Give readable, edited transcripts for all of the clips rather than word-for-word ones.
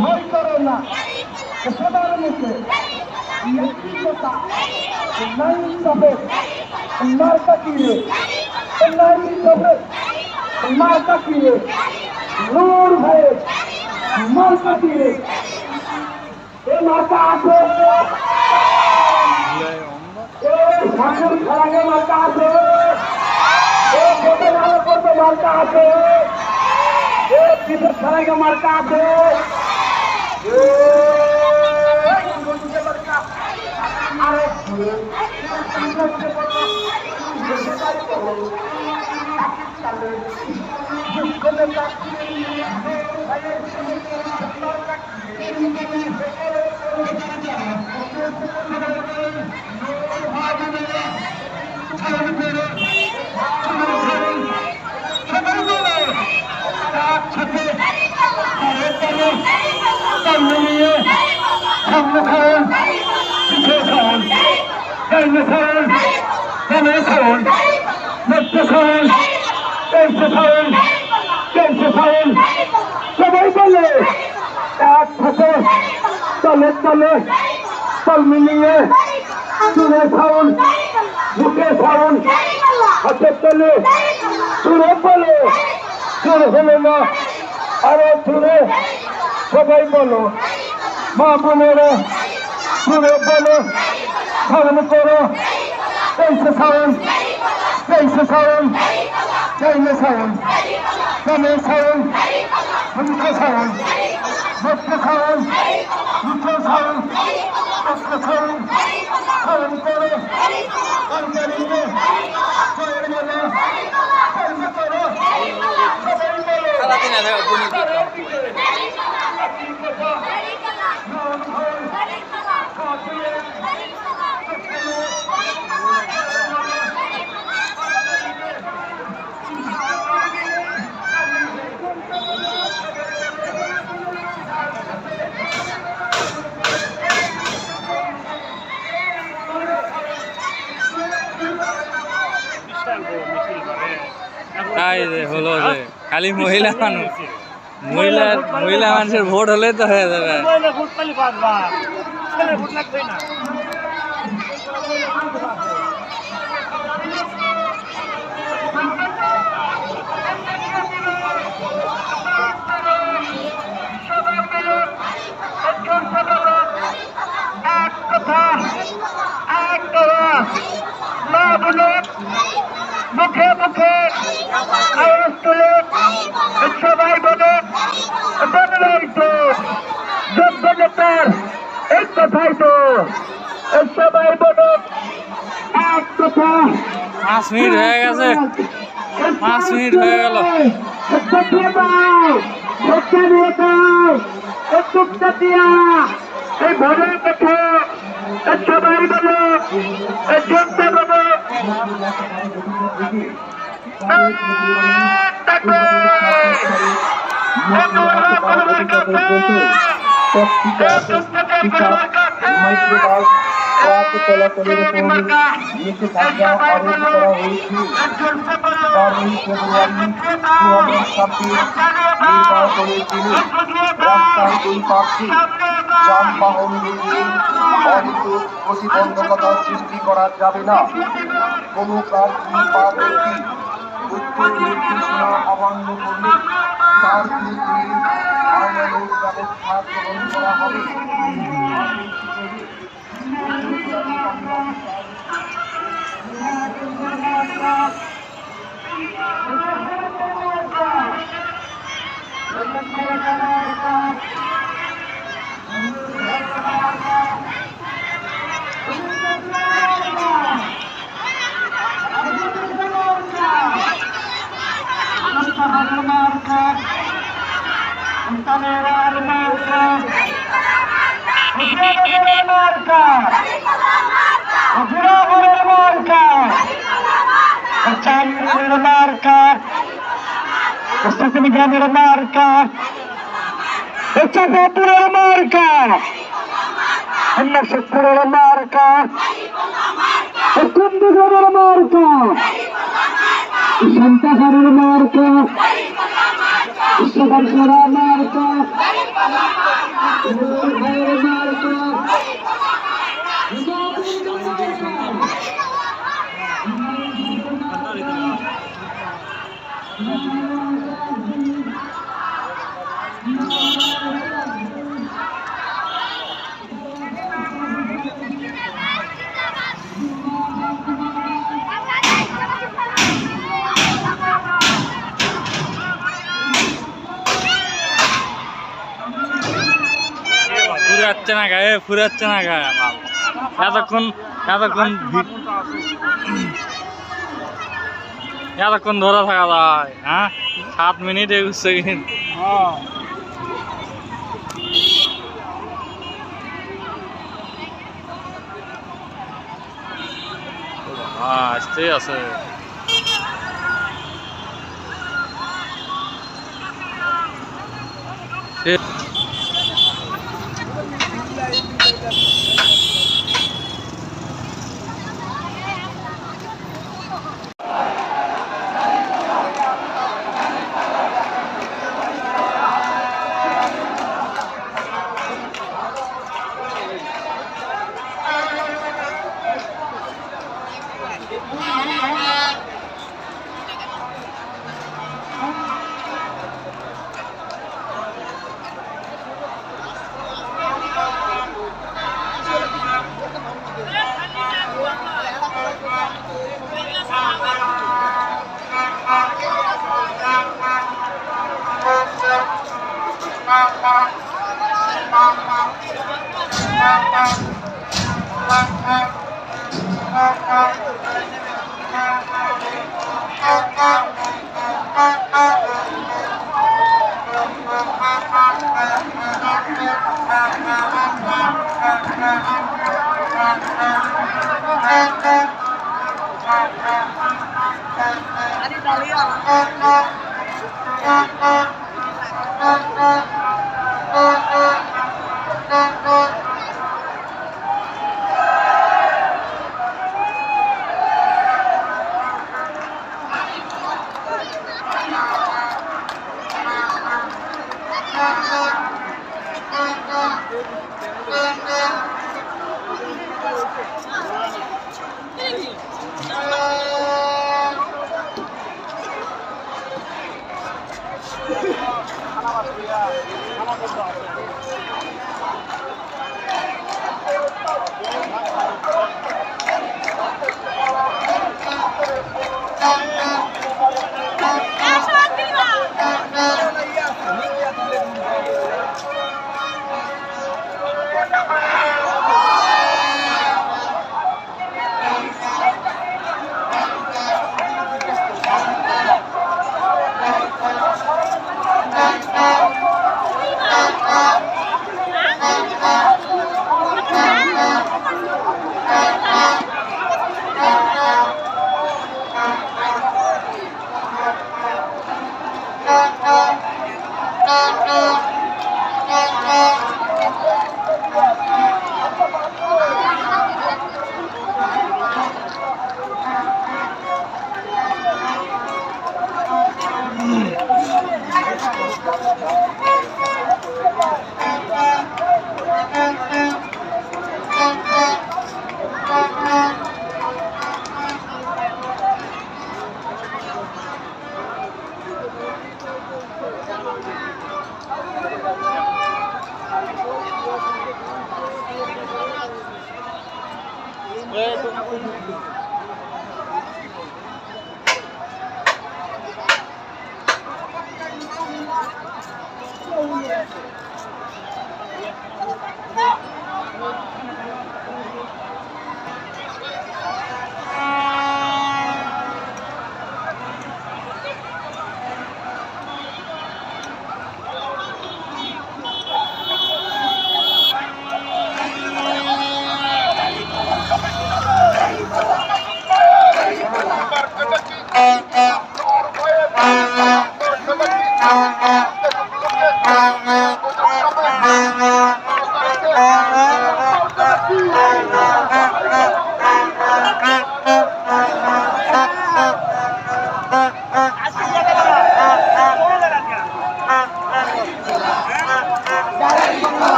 ভয় করো না সবার মুখে মার্কা কিনে মার্কা কিনে নূর ভাইয়ের মার্কা কিনে এই মার্কা আছে ঠাকুর খেলাকে মার্কা আছে মার্কা আছে কিসের খেলাকে মার্কা আছে সবাই বলে একসাথে চলে চলে চল মিলিয়ে সুরে সাউন্ড বুকে সাউন্ড হাতে চলে সুরে বলে সুর হলো না আরো সুরে সবাই বলো মা বোনেরা সুরে বলো ধারণ করো कैसे सावन कैले सावन तने सावन हमको सावन मुझको सावन मुझको सावन उसको सावन सावन करो और करेंगे कोई बोलो कैसे करो सभी बोलो सारा दिन है बुनी হলো যে খালি মহিলা মানুষ মহিলা মানুষের ভোট হলে তো হয়ে যাবে মুখে মুখে আওয়াজ তুলে সবাই বলে বললেই তো যোগ্য নেতার এক কথাই তো সবাই বলে এক কথা 5 মিনিট হয়ে গেছে 5 মিনিট হয়ে গেল এই ভোটের কথা সবাই বলে যোগ্য বলে চলাচলের উপর নিষেধাজ্ঞা আরোপ করা হয়েছে। 4 ফেব্রুয়ারি 2026 নির্বাচনের দিনে রাস্তার দুই পাশে যানবাহনগুলিকে অহেতুক প্রতিবন্ধকতা সৃষ্টি করা যাবে না। কোনো প্রার্থী বা ব্যক্তি উক্ত নির্দেশনা অমান্য করলে তার বিরুদ্ধে আইনানুগ ব্যবস্থা গ্রহণ করা হবে। ইসলামের মার্কা মুজিবুরের মার্কা মুজিবুরের মার্কা চাঁদের মার্কা মুস্তাকিম গ্রামের মার্কা চাঁদপুরের মার্কা শেখপুরের মার্কা কুন্দুগড়ের মার্কা শান্তাহারের মার্কা বিশ্বকর্মার মার্কা মার্কা ফুরাচ্ছে না গায়ে ফুরাচ্ছে না গায়ে মাল এতক্ষণ এতক্ষণ এতক্ষণ ধরে থাকা যায় হ্যাঁ 7 মিনিট 21 সেকেন্ড আসতেই আছে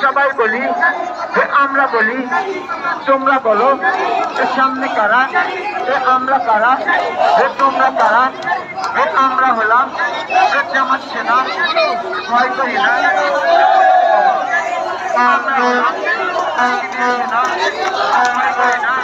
সবাই বলি যে আমরা বলি তোমরা বলো সামনে কারা আমরা কারা তোমরা কারা আমরা হলাম জামাত সেনা ভয় করি না আমরা হলাম সেনা ভয় করি না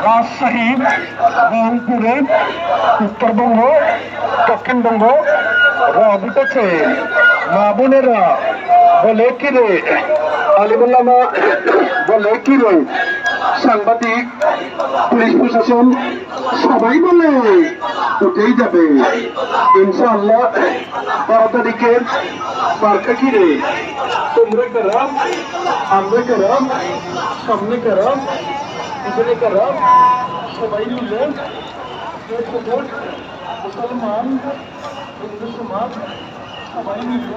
রাজশাহী, রংপুরে, উত্তরবঙ্গ, দক্ষিণবঙ্গ দিতেছে মা বোনেরা বলে কি রে, আলিমুল্লামা বলে কি রে, সাংবাদিক, পুলিশ প্রশাসন সবাই বলে উঠেই যাবে ইনশাআল্লাহ। 12 তারিখের মার্কা কি রে? তোমরা কারাম, আমরা কারাম, সামনে কারাম, পিছনে কারাম, সবাই মিলে মুসলমান, হিন্দু সমাজ সবাই মিলে